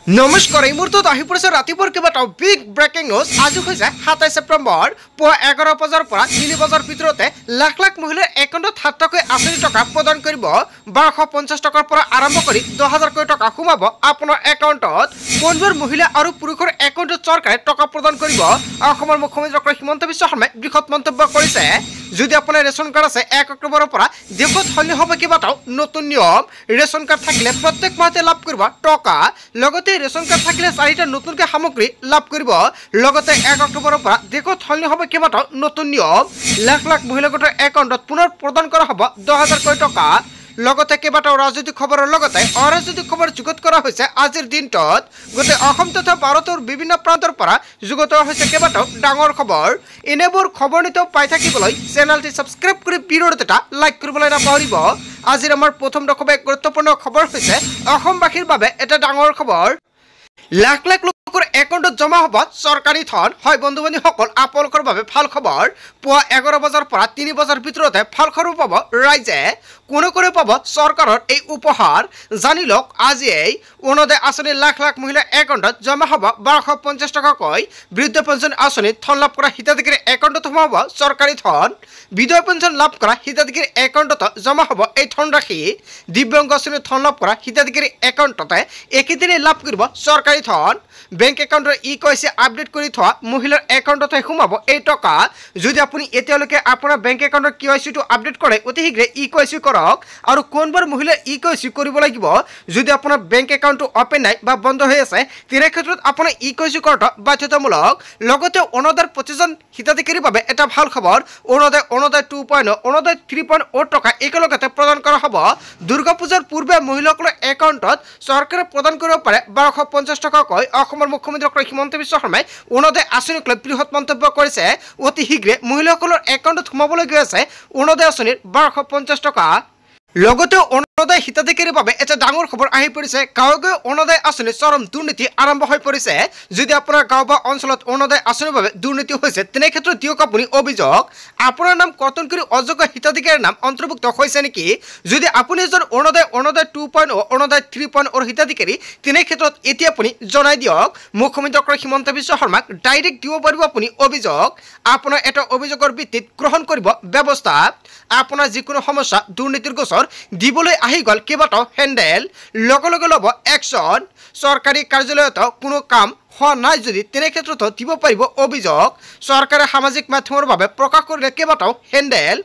নমস্কাৰ এই মুহূৰ্তত আহি পৰিছে ৰাতিপুৱাৰ কেইবাটাও বিগ ব্ৰেকিং নিউজ। আজি হৈছে 27 ছেপ্টেম্বৰ পুৱা 11 বজাৰ পৰা 3 বজাৰ ভিতৰতে লাখ লাখ মহিলাৰ একাউণ্টত 7 টকা 80 টকা প্ৰদান কৰিব। 1250 টকাৰ পৰা আৰম্ভ কৰি 10000 টকা সোমাব আপোনাৰ একাউণ্টত। কোনবোৰ মহিলা আৰু পুৰুষৰ একাউণ্টত চৰকাৰে টকা প্ৰদান কৰিব। অসমৰ মুখ্যমন্ত্ৰী ডক্টৰ হিমন্ত বিশ্ব শৰ্মাই বৃহৎ মন্তব্য কৰিছে। যদি আপোনাৰ ৰেচন কাৰ্ড আছে 1 অক্টোবৰৰ পৰা দেশত সলনি হ'ব কেইবাটাও নতুন নিয়ম। ৰেচন কাৰ্ড থাকিলে প্ৰত্যেক মাহতে লাভ কৰিব টকা। লগতে ৰেচন কাৰ্ড থাকিলে 4টা নতুনকৈ সামগ্ৰী লাভ কৰিব। লগতে 1 অক্টোবৰৰ পৰা দেশত সলনি হ'ব কেইবাটাও নতুন নিয়ম। লাখ লাখ মহিলা গোটৰ একাউণ্টত পুনৰ প্ৰদান কৰা হ'ব 10000 টকা। লগতে কেইবাটাও ৰাজনৈতিক খবৰৰ লগতে অৰাজনৈতিক খবৰ যুগুত কৰা হৈছে আজিৰ দিনটোত। গোটেই অসম তথা ভাৰতৰ বিভিন্ন প্ৰান্তৰ পৰা যুগুত হৈছে কেইবাটাও ডাঙৰ খবৰ। এনেবোৰ খবৰ নিতৌ পাই থাকিবলৈ চেনেলটি ছাবস্ক্ৰাইব কৰি ভিডিঅ'টো এটা লাইক কৰিবলৈ নাপাহৰিব। আজিৰ আমাৰ প্ৰথম দশক গুৰুত্বপূৰ্ণ খবৰ হৈছে অসমবাসীৰ বাবে এটা ডাঙৰ খবৰ। লাখ লাখ লোকৰ একাউণ্টত জমা হ'ব চৰকাৰী ধন। হয় বন্ধু বান্ধৱীসকল, আপোনালোকৰ বাবে ভাল খবৰ। পুৱা 11 বজাৰ পৰা 3 বজাৰ ভিতৰতে ভাল খবৰ পাব ৰাইজে। কোনে কোনে পাব চৰকাৰৰ এই উপহাৰ জানি লওক। আজিয়েই অৰুণোদয় আঁচনি লাখ লাখ মহিলাৰ একাউণ্টত জমা হ'ব 1250 টকাকৈ। বৃদ্ধ পেঞ্চন আঁচনিত ধন লাভ কৰা হিতাধিকাৰীৰ একাউণ্টত সোমাব চৰকাৰী ধন। বিধৱা পেঞ্চন লাভ কৰা হিতাধিকাৰীৰ একাউণ্টত জমা হ'ব এই ধনৰাশি। দিব্যাংগ আঁচনিত ধন লাভ কৰা হিতাধিকাৰীৰ একাউণ্টতে একেদিনাই লাভ কৰিব চৰকাৰী ধন। বেংক একাউণ্টৰ KYC আপডেট কৰি থোৱা মহিলাৰ একাউণ্টতে সোমাব এই টকা। যদি আপুনি এতিয়ালৈকে আপোনাৰ বেংক একাউণ্টৰ KYCটো আপডেট কৰে অতি শীঘ্ৰে KYC কৰক। আৰু কোনবোৰ মহিলাৰ KYC কৰিব লাগিব। যদি আপোনাৰ বেংক একাউণ্টটো অপেন নাই বা বন্ধ হৈ আছে তেনে ক্ষেত্ৰত আপোনাৰ KYC কৰাটো বাধ্যতামূলক। লগতে অৰুণোদয়ৰ প্ৰতিজন হিতাধিকাৰীৰ বাবে এটা ভাল খবৰ। অৰুণোদয় 2.0 অৰুণোদয় 3.0 টকা একেলগতে প্ৰদান কৰা হ'ব। দুৰ্গা পূজাৰ পূৰ্বে মহিলাসকলৰ একাউণ্টত চৰকাৰে প্ৰদান কৰিব পাৰে 1250 টকাকৈ। অসমৰ মুখ্যমন্ত্ৰী ডক্টৰ হিমন্ত বিশ্ব শৰ্মাই অৰুণোদয় আঁচনিক লৈ বৃহৎ মন্তব্য কৰিছে। অতি শীঘ্ৰে মহিলাসকলৰ একাউণ্টত সোমাবলৈ গৈ আছে অৰুণোদয় আঁচনিৰ 1250 টকা। লগতে অৰুণোদয় হিতাধিকাৰীৰ বাবে এটা ডাঙৰ খবৰ আহি পৰিছে। গাঁৱে গাঁৱে অৰুণোদয় আঁচনিৰ চৰম দুৰ্নীতি আৰম্ভ হৈ পৰিছে। যদি আপোনাৰ গাঁও বা অঞ্চলত অৰুণোদয় আঁচনিৰ বাবে দুৰ্নীতি হৈছে তেনে ক্ষেত্ৰত দিয়ক আপুনি অভিযোগ। আপোনাৰ নাম কৰ্তন কৰি অযোগ্য হিতাধিকাৰীৰ নাম অন্তৰ্ভুক্ত হৈছে নেকি। যদি আপুনি এজন অৰুণোদয় 2.0 অৰুণোদয় 3.0 হিতাধিকাৰী তেনে ক্ষেত্ৰত এতিয়া আপুনি জনাই দিয়ক। মুখ্যমন্ত্ৰী ডক্টৰ হিমন্ত বিশ্ব শৰ্মাক ডাইৰেক্ট দিব পাৰিব আপুনি অভিযোগ। আপোনাৰ এটা অভিযোগৰ ভিত্তিত গ্ৰহণ কৰিব ব্যৱস্থা। আপোনাৰ যিকোনো সমস্যা দুৰ্নীতিৰ গোচৰ দিবলৈ আহি গ'ল কেইবাটাও হেণ্ডেল। লগে লগে ল'ব একশ্যন। চৰকাৰী কাৰ্যালয়ত কোনো কাম হোৱা নাই যদি তেনে ক্ষেত্ৰতো দিব পাৰিব অভিযোগ। চৰকাৰে সামাজিক মাধ্যমৰ বাবে প্ৰকাশ কৰিলে কেইবাটাও handle.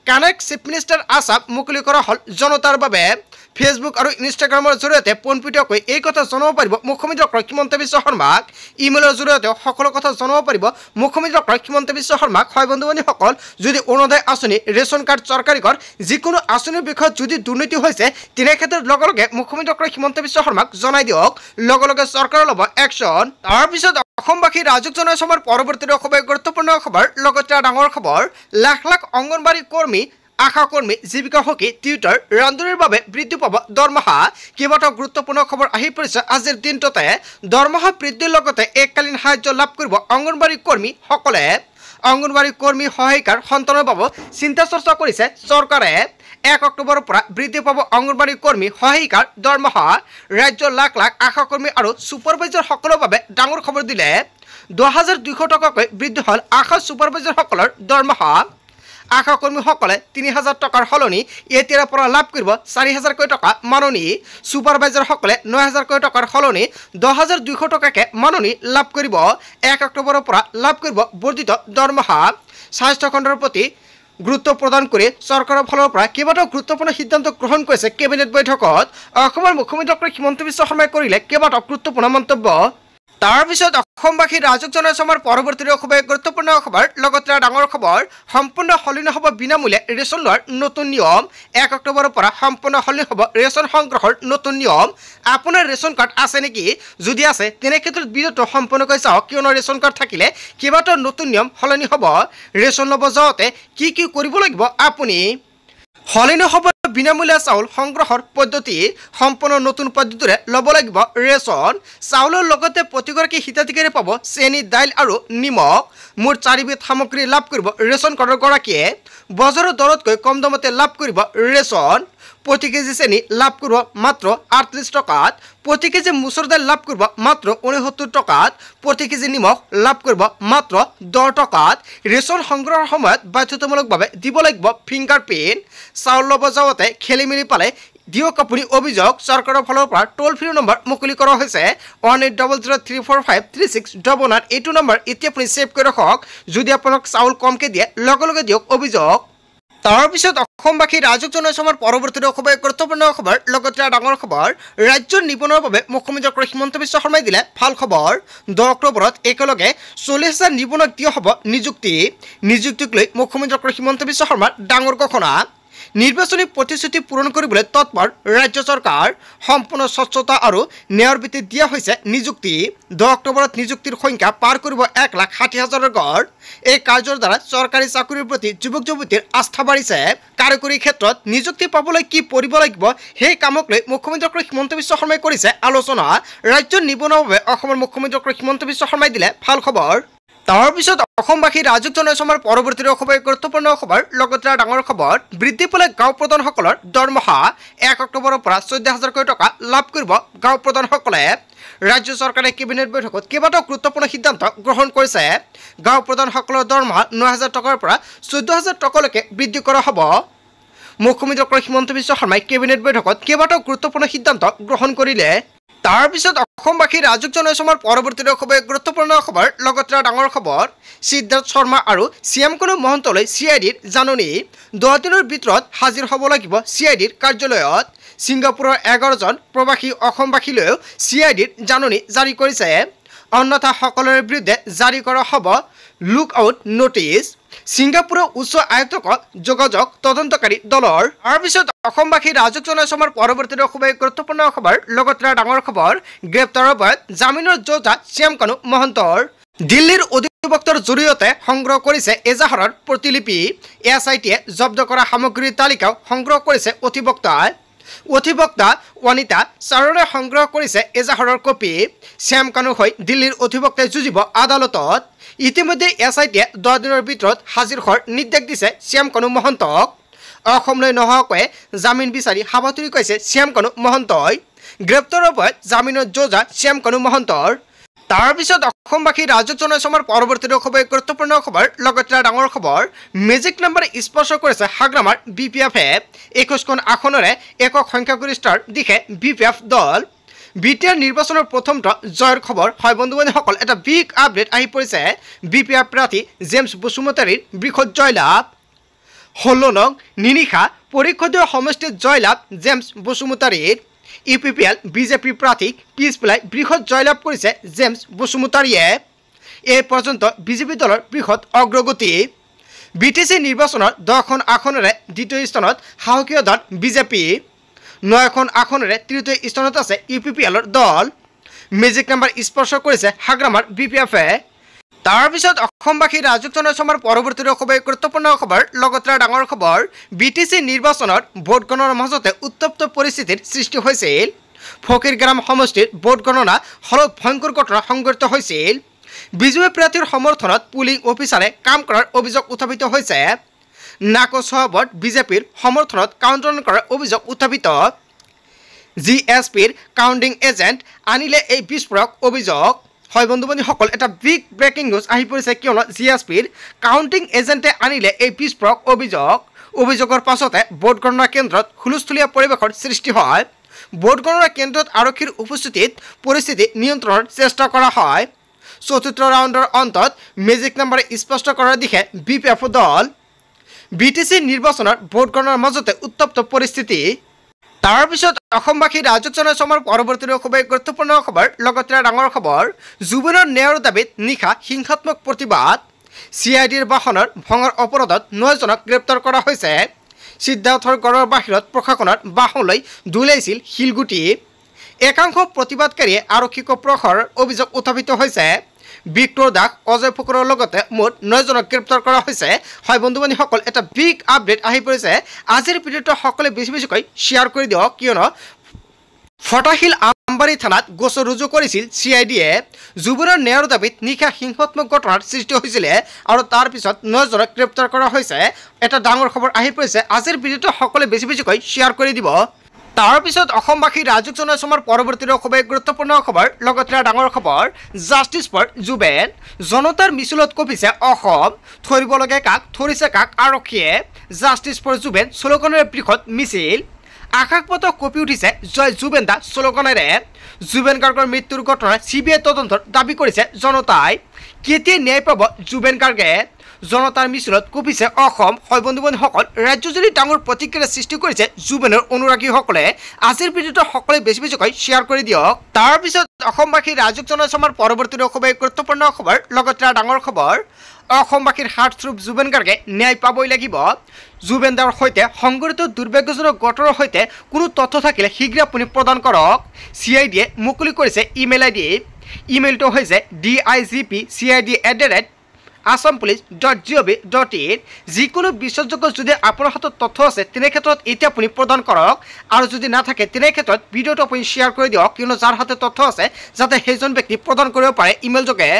Connect chief minister Assam মুকলি কৰা হ'ল জনতাৰ বাবে। ফেচবুক আৰু ইনষ্টাগ্ৰামৰ জৰিয়তে পোনপটীয়াকৈ এই কথা জনাব পাৰিব মুখ্যমন্ত্ৰী ডক্টৰ হিমন্ত বিশ্ব শৰ্মাক। ইমেইলৰ জৰিয়তেও সকলো কথা জনাব পাৰিব মুখ্যমন্ত্ৰী ডক্টৰ হিমন্ত বিশ্ব শৰ্মাক। হয় বন্ধু বান্ধৱীসকল, যদি অৰুণোদয় আঁচনি ৰেচন কাৰ্ড চৰকাৰী ঘৰ যিকোনো আঁচনিৰ বিষয়ত যদি দুৰ্নীতি হৈছে তেনে ক্ষেত্ৰত লগে লগে মুখ্যমন্ত্ৰী ডক্টৰ হিমন্ত বিশ্ব শৰ্মাক জনাই দিয়ক। লগে লগে চৰকাৰে ল'ব একশ্যন। তাৰপিছত অসমবাসী ৰাজক জনাই সময়ৰ পৰৱৰ্তী খুবেই গুৰুত্বপূৰ্ণ খবৰ। লগতে ডাঙৰ খবৰ, লাখ লাখ অংগনবাড়ী কৰ্মী আশা কৰ্মী জীৱিকা সখী টিউটৰ ৰান্ধনীৰ বাবে বৃদ্ধি পাব দৰমহা। কেইবাটাও গুৰুত্বপূৰ্ণ খবৰ আহি পৰিছে আজিৰ দিনটোতে। দৰমহা বৃদ্ধিৰ লগতে এককালীন সাহায্য লাভ কৰিব অংগনবাড়ী কৰ্মীসকলে। অংগনবাড়ী কৰ্মী সহায়িকাৰ সন্তানৰ বাবে চিন্তা চৰ্চা কৰিছে চৰকাৰে। 1 অক্টোবৰৰ পৰা বৃদ্ধি পাব অংগনবাড়ী কৰ্মী সহায়িকাৰ দৰমহা। ৰাজ্যৰ লাখ লাখ আশা কৰ্মী আৰু ছুপাৰভাইজাৰসকলৰ বাবে ডাঙৰ খবৰ দিলে। 2200 টকাকৈ বৃদ্ধি হ'ল আশা ছুপাৰভাইজাৰসকলৰ দৰমহা। আশা কৰ্মীসকলে 3000 টকাৰ সলনি এতিয়াৰ পৰা লাভ কৰিব 4000 টকা মাননি। ছুপাৰভাইজাৰসকলে 9000 টকাৰ সলনি 10200 টকাকৈ মাননি লাভ কৰিব। 1 অক্টোবৰৰ পৰা লাভ কৰিব বৰ্ধিত দৰমহা। স্বাস্থ্য খণ্ডৰ প্ৰতি গুৰুত্ব প্ৰদান কৰি চৰকাৰৰ ফালৰ পৰা কেইবাটাও গুৰুত্বপূৰ্ণ সিদ্ধান্ত গ্ৰহণ কৰিছে কেবিনেট বৈঠকত। অসমৰ মুখ্যমন্ত্ৰী ডক্টৰ হিমন্ত বিশ্ব শৰ্মাই কৰিলে কেইবাটাও গুৰুত্বপূৰ্ণ মন্তব্য। তাৰপিছত অসমবাসী ৰাজক জনাই সময়ৰ পৰৱৰ্তী খুবেই গুৰুত্বপূৰ্ণ খবৰ। লগতে ডাঙৰ খবৰ, সম্পূৰ্ণ সলনি হ'ব বিনামূলীয়া ৰেচন লোৱাৰ নতুন নিয়ম। 1 অক্টোবৰৰ পৰা সম্পূৰ্ণ সলনি হ'ব ৰেচন সংগ্ৰহৰ নতুন নিয়ম। আপোনাৰ ৰেচন কাৰ্ড আছে নেকি? যদি আছে তেনে ক্ষেত্ৰত ভিডিঅ'টো সম্পূৰ্ণকৈ চাওক, কিয়নো ৰেচন কাৰ্ড থাকিলে কেইবাটাও নতুন নিয়ম সলনি হ'ব। ৰেচন ল'ব যাওঁতে কি কি কৰিব লাগিব আপুনি। সলনি হ'ব বিনামূলীয়া চাউল সংগ্ৰহৰ পদ্ধতি। সম্পূৰ্ণ নতুন পদ্ধতিৰে ল'ব লাগিব ৰেচন। চাউলৰ লগতে প্ৰতিগৰাকী হিতাধিকাৰী পাব চেনি, দাইল আৰু নিমখ। মুঠ 4বিধ সামগ্ৰী লাভ কৰিব ৰেচন কাৰ্ডৰ গৰাকীয়ে। বজাৰৰ দৰতকৈ কম দামতে লাভ কৰিব ৰেচন। প্রতি কেজি চেনি লাভ করব মাত্র 38 টাকাত, প্রতি কেজি মুসুর ডাল লাভ করব মাত্র 69 টাকাত, প্রতি কেজি নিমখ লাভ করব মাত্র 10 টাকাত। রেশন সংগ্রহের সময়ত বাধ্যতামূলকভাবে দিব লাগিব ফিংগাৰপ্ৰিণ্ট। চাউল ল'ব যাওঁতে খেলি মেলি পালে দিয়ক আপুনি অভিযোগ। চৰকাৰৰ ফালৰ পৰা টোল ফ্ৰী নম্বৰ মুকলি কৰা হৈছে 1800345369। এইটো নম্বৰ এতিয়া আপুনি ছেভ কৰি ৰাখক। যদি আপোনাক চাউল কমকৈ দিয়ে লগে লগে দিয়ক অভিযোগ। তাৰপিছত অসমবাসী ৰাজক জনাইছে আমাৰ পৰৱৰ্তী খবৰ, গুৰুত্বপূৰ্ণ খবৰ, লগতে ডাঙৰ খবৰ। ৰাজ্যৰ নিবনুৱাৰ বাবে মুখ্যমন্ত্ৰী ডক্টৰ হিমন্ত বিশ্ব শৰ্মাই দিলে ভাল খবৰ। 10 অক্টোবৰত একেলগে 40,000 নিবনুৱাক দিয়া হ'ব নিযুক্তি। নিযুক্তিক লৈ মুখ্যমন্ত্ৰী ডক্টৰ হিমন্ত বিশ্ব শৰ্মাৰ ডাঙৰ ঘোষণা। নিৰ্বাচনী প্ৰতিশ্ৰুতি পূৰণ কৰিবলৈ তৎপৰ ৰাজ্য চৰকাৰ। সম্পূৰ্ণ স্বচ্ছতা আৰু ন্যায়ৰ ভিত্তিত দিয়া হৈছে নিযুক্তি। 10 অক্টোবৰত নিযুক্তিৰ সংখ্যা পাৰ কৰিব 1,60,000 গড়। এই কাৰ্যৰ দ্বাৰা চৰকাৰী চাকৰিৰ প্ৰতি যুৱক যুৱতীৰ আস্থা বাঢ়িছে। কাৰিকৰী ক্ষেত্ৰত নিযুক্তি পাবলৈ কি কৰিব লাগিব সেই কামক লৈ মুখ্যমন্ত্ৰী ডক্টৰ হিমন্ত বিশ্ব শৰ্মাই কৰিছে আলোচনা। ৰাজ্যৰ নিবনুৱাৰ বাবে অসমৰ মুখ্যমন্ত্ৰী ডক্টৰ হিমন্ত বিশ্ব শৰ্মাই দিলে ভাল খবৰ। তাৰপিছত অসমবাসী ৰাজক জনাইছে আমাৰ পৰৱৰ্তী খবৰ, গুৰুত্বপূৰ্ণ খবৰ, লগতে ডাঙৰ খবৰ। বৃদ্ধি পালে গাঁও প্ৰধানসকলৰ দৰমহা। 1 অক্টোবৰৰ পৰা 14,000 টকা লাভ কৰিব গাঁও প্ৰধানসকলে। ৰাজ্য চৰকাৰে কেবিনেট বৈঠকত কেইবাটাও গুৰুত্বপূৰ্ণ সিদ্ধান্ত গ্ৰহণ কৰিছে। গাঁও প্ৰধানসকলৰ দৰমহা 9,000 টকাৰ পৰা 14,000 টকালৈকে বৃদ্ধি কৰা হ'ব। মুখ্যমন্ত্ৰী ডক্টৰ হিমন্ত বিশ্ব শৰ্মাই কেবিনেট বৈঠকত কেইবাটাও গুৰুত্বপূৰ্ণ সিদ্ধান্ত গ্ৰহণ কৰিলে। তাৰপিছত অসমবাসী ৰাজক জনাইছে আমাৰ পৰৱৰ্তী খবৰ, গুৰুত্বপূৰ্ণ খবৰ, লগতে ডাঙৰ খবৰ। সিদ্ধাৰ্থ শৰ্মা আৰু শ্যামকানু মহন্তলৈ CIDৰ জাননী। 10 দিনৰ ভিতৰত হাজিৰ হ'ব লাগিব CIDৰ কাৰ্যালয়ত। ছিংগাপুৰৰ 11জন প্ৰৱাসী অসমবাসীলৈও CIDৰ জাননী জাৰি কৰিছে। অন্যথা সকলোৰে বিৰুদ্ধে জাৰি কৰা হ'ব লুক আউট নটিচ। ছিংগাপুৰৰ উচ্চ আয়ুক্তক যোগাযোগ তদন্তকাৰী দলৰ। তাৰপিছত অসমবাসী ৰাজক জনাইছে আমাৰ পৰৱৰ্তী খবৰ, গুৰুত্বপূৰ্ণ খবৰ, লগতে ডাঙৰ খবৰ। গ্ৰেপ্তাৰৰ বয়স জামিনৰ যোদ্ধা শ্যামকানু মহন্তৰ। দিল্লীৰ অধিবক্তাৰ জৰিয়তে সংগ্ৰহ কৰিছে এজাহাৰৰ প্ৰতিলিপি। SITয়ে জব্দ কৰা সামগ্ৰীৰ তালিকাও সংগ্ৰহ কৰিছে অধিবক্তাই। অধিবক্তা অনিতা চাৰণে সংগ্ৰহ কৰিছে এজাহাৰৰ কপি। শ্যামকানুৰ হৈ দিল্লীৰ অধিবক্তাই যুঁজিব আদালতত। ইতিমধ্যে SITয়ে 10 দিনৰ ভিতৰত হাজিৰ হোৱাৰ নিৰ্দেশ দিছে শ্যামকানু মহন্তক। অসমলৈ নোহোৱাকৈ জামিন বিচাৰি হাবাথুৰি কৈছে শ্যামকানু মহন্তই। গ্ৰেপ্তাৰৰ বয়স জামিনৰ যোদ্ধা শ্যামকানু মহন্তৰ। তাৰপিছত অসমবাসী ৰাজক জনাইছে আমাৰ পৰৱৰ্তী খবৰ, গুৰুত্বপূৰ্ণ খবৰ, লগতে ডাঙৰ খবৰ। মেজিক নাম্বাৰ স্পৰ্শ কৰিছে হাগ্ৰামাৰ BPFে। 21খন আসনৰে একক সংখ্যাগৰিষ্ঠৰ দিশে BPF দল। BTR নিৰ্বাচনৰ প্ৰথমটো জয়ৰ খবৰ। হয় বন্ধু বান্ধৱীসকল, এটা বিগ আপডেট আহি পৰিছে। BPF প্ৰাৰ্থী জেমছ বসুমতাৰীৰ বৃহৎ জয়লাভ। 16 নং নিনিশা পৰিষদীয় সমষ্টিত জয়লাভ জেমছ বসুমতাৰীৰ। UPPL BJP প্ৰাৰ্থীক পিছ পেলাই বৃহৎ জয়লাভ কৰিছে জেমছ বসুমতাৰীয়ে। এই পৰ্যন্ত BJP দলৰ বৃহৎ অগ্ৰগতি। BTC নিৰ্বাচনৰ 10খন আসনেৰে দ্বিতীয় স্থানত সাহসীয় দল BJP। 9খন আসনেৰে তৃতীয় স্থানত আছে UPPLৰ দল। মেজিক নাম্বাৰ স্পৰ্শ কৰিছে হাগ্ৰামাৰ BPFে। তাৰপিছত অসমবাসী ৰাজক জনাইছে আমাৰ পৰৱৰ্তী খবৰ, গুৰুত্বপূৰ্ণ খবৰ, লগতে ডাঙৰ খবৰ। BTC নিৰ্বাচনত ভোট গণনাৰ মাজতে উত্তপ্ত পৰিস্থিতিৰ সৃষ্টি হৈছিল। ফকীৰগ্ৰাম সমষ্টিৰ ভোট গণনা হলত ভয়ংকৰ ঘটনা সংঘটিত হৈছিল। বিজেপি প্ৰাৰ্থীৰ সমৰ্থনত পুলিং অফিচাৰে কাম কৰাৰ অভিযোগ উত্থাপিত হৈছে। নাকচ চহৰত BJPৰ সমৰ্থনত কাউণ্টাৰ কৰাৰ অভিযোগ উত্থাপিত। GSPৰ কাউণ্টিং এজেণ্ট আনিলে এই বিস্ফোৰক অভিযোগ। হয় বন্ধু বান্ধৱীসকল, এটা বিগ ব্ৰেকিং নিউজ আহি পৰিছে, কিয়নো GSPৰ কাউণ্টিং এজেণ্টে আনিলে এই বিস্ফোৰক অভিযোগ। অভিযোগৰ পাছতে ভোট গণনা কেন্দ্ৰত হুলস্থুলীয়া পৰিৱেশৰ সৃষ্টি হয়। ভোট গণনা কেন্দ্ৰত আৰক্ষীৰ উপস্থিতিত পৰিস্থিতি নিয়ন্ত্ৰণৰ চেষ্টা কৰা হয়। চতুৰ্থ ৰাউণ্ডৰ অন্তত মেজিক নাম্বাৰ স্পষ্ট কৰাৰ দিশে BPF দল। BTC নিৰ্বাচনৰ ভোট গণনাৰ মাজতে উত্তপ্ত পৰিস্থিতি। তাৰপিছত অসমবাসী ৰাজক জনাইছে আমাৰ পৰৱৰ্তী খবৰ, গুৰুত্বপূৰ্ণ খবৰ, লগতে ডাঙৰ খবৰ। জুবিনৰ ন্যায়ৰ দাবীত নিশা হিংসাত্মক প্ৰতিবাদ। CIDৰ বাহনৰ ভঙাৰ অপৰাধত 9 জনক গ্ৰেপ্তাৰ কৰা হৈছে। সিদ্ধাৰ্থৰ গড়ৰ বাহিৰত প্ৰশাসনৰ বাহনলৈ দলিয়াইছিল শিলগুটি। একাংশ প্ৰতিবাদকাৰীয়ে আৰক্ষীক প্ৰহাৰৰ অভিযোগ উত্থাপিত হৈছে। বিক্টৰ দাস, অজয় ফুকৰৰ লগতে মুঠ 9 জনক গ্ৰেপ্তাৰ কৰা হৈছে। হয় বন্ধু বান্ধৱীসকল, এটা বিগ আপডেট আহি পৰিছে। আজিৰ ভিডিঅ'টো সকলোৱে বেছি বেছিকৈ শ্বেয়াৰ কৰি দিয়ক, কিয়নো ফটাশীল আমবাৰী থানাত গোচৰ ৰুজু কৰিছিল CIDয়ে। জুবিনৰ ন্যায়ৰ দাবীত নিশা হিংসাত্মক ঘটনাৰ সৃষ্টি হৈছিলে আৰু তাৰ পিছত 9জনক গ্ৰেপ্তাৰ কৰা হৈছে। এটা ডাঙৰ খবৰ আহি পৰিছে, আজিৰ ভিডিঅ'টো সকলোৱে বেছিকৈ শ্বেয়াৰ কৰি দিব। তাৰ পিছত অসমবাসী ৰাজুক জনসমাৰ পৰৱৰ্তী খুবেই গুৰুত্বপূৰ্ণ খবৰ, লগতে ডাঙৰ খবৰ জাষ্টিছ ফৰ জুবেন। জনতাৰ মিছিলত কঁপিছে অসম, ধৰিবলগীয়া কাক ধৰিছে কাক আৰক্ষীয়ে। জাষ্টিছ ফৰ জুবেন শ্লোগানেৰে বৃহৎ মিছিল। আকাশপথ কঁপি উঠিছে জয় জুবেন দা শ্লোগানেৰে। জুবেন গাৰ্গৰ মৃত্যুৰ ঘটনাত CBI তদন্তৰ দাবী কৰিছে জনতাই। কেতিয়া ন্যায় পাব জুবেন গাৰ্গে? জনতাৰ মিছিলত কঁপিছে অসম। হয় বন্ধু বান্ধৱীসকল, ৰাজ্যজুৰি ডাঙৰ প্ৰতিক্ৰিয়াৰ সৃষ্টি কৰিছে জুবেনৰ অনুৰাগীসকলে। আজিৰ ভিডিঅ'টো সকলোৱে বেছিকৈ শ্বেয়াৰ কৰি দিয়ক। তাৰপিছত অসমবাসী ৰাজুক জনসমাৰ পৰৱৰ্তী খুবেই গুৰুত্বপূৰ্ণ খবৰ, লগতে ডাঙৰ খবৰ অসমবাসীৰ হাৰ্টথ্ৰব জুবেন গাৰ্গে ন্যায় পাবই লাগিব। জুবেন দাৰ সৈতে সংঘটিত দুৰ্ভাগ্যজনক ঘটনাৰ সৈতে কোনো তথ্য থাকিলে শীঘ্ৰে আপুনি প্ৰদান কৰক। CIDয়ে মুকলি কৰিছে ইমেইল ID। ইমেইলটো হৈছে digcid@assampolice.gov.in। যিকোনো বিশ্বাসযোগ্য যদি আপোনাৰ হাতত তথ্য আছে তেনে ক্ষেত্ৰত এতিয়া আপুনি প্ৰদান কৰক, আৰু যদি নাথাকে তেনে ক্ষেত্ৰত ভিডিঅ'টো আপুনি শ্বেয়াৰ কৰি দিয়ক, কিয়নো যাৰ হাতে তথ্য আছে যাতে সেইজন ব্যক্তি প্ৰদান কৰিব পাৰে ইমেইল যোগে।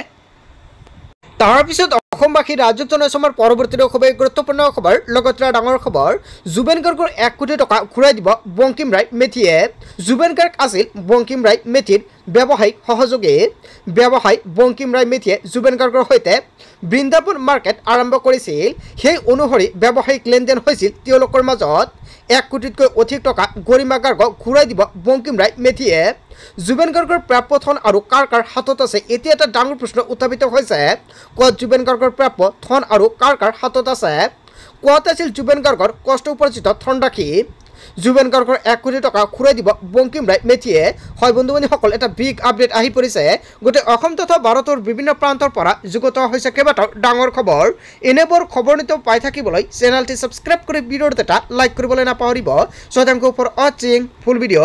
তাৰপিছত অসমবাসী ৰাজুক জনসমাৰ পৰৱৰ্তী খুবেই গুৰুত্বপূৰ্ণ খবৰ, লগতে ডাঙৰ খবৰ জুবেন গাৰ্গৰ 1 কোটি টকা ঘূৰাই দিব বংকিম ৰায় মেধিয়ে। জুবেন গাৰ্গ আছিল বংকিম ৰায় মেধিৰ ব্যৱসায়িক সহযোগী। ব্যৱসায়ী বংকিম ৰায় মেধিয়ে জুবেন গাৰ্গৰ সৈতে বৃন্দাবন মাৰ্কেট আৰম্ভ কৰিছিল। সেই অনুসৰি ব্যৱসায়িক লেনদেন হৈছিল তেওঁলোকৰ মাজত। 1 কোটিতকৈ অধিক টকা গৰিমা গাৰ্গক ঘূৰাই দিব বংকিম ৰায় মেধিয়ে। জুবেন গাৰ্গৰ প্ৰাপ্য ধন আৰু কাৰ কাৰ হাতত আছে, এতিয়া এটা ডাঙৰ প্ৰশ্ন উত্থাপিত হৈছে। ক'ত জুবেন গাৰ্গৰ প্ৰাপ্য ধন আৰু কাৰ কাৰ হাতত আছে? ক'ত আছিল জুবেন গাৰ্গৰ কষ্ট উপাৰ্জিত ধনৰাশি? জুবেন গাৰ্গৰ 1 কোটি টকা ঘূৰাই দিব বংকিম ৰায় মেধিয়ে। হয় বন্ধু বান্ধৱীসকল, এটা বিগ আপডেট আহি পৰিছে। গোটেই অসম তথা ভাৰতৰ বিভিন্ন প্ৰান্তৰ পৰা যুগুত হৈছে কেইবাটাও ডাঙৰ খবৰ। এনেবোৰ খবৰ নিতৌ পাই থাকিবলৈ চেনেলটি ছাবস্ক্ৰাইব কৰি ভিডিঅ'টো এটা লাইক কৰিবলৈ নাপাহৰিব। So thank you for watching full video.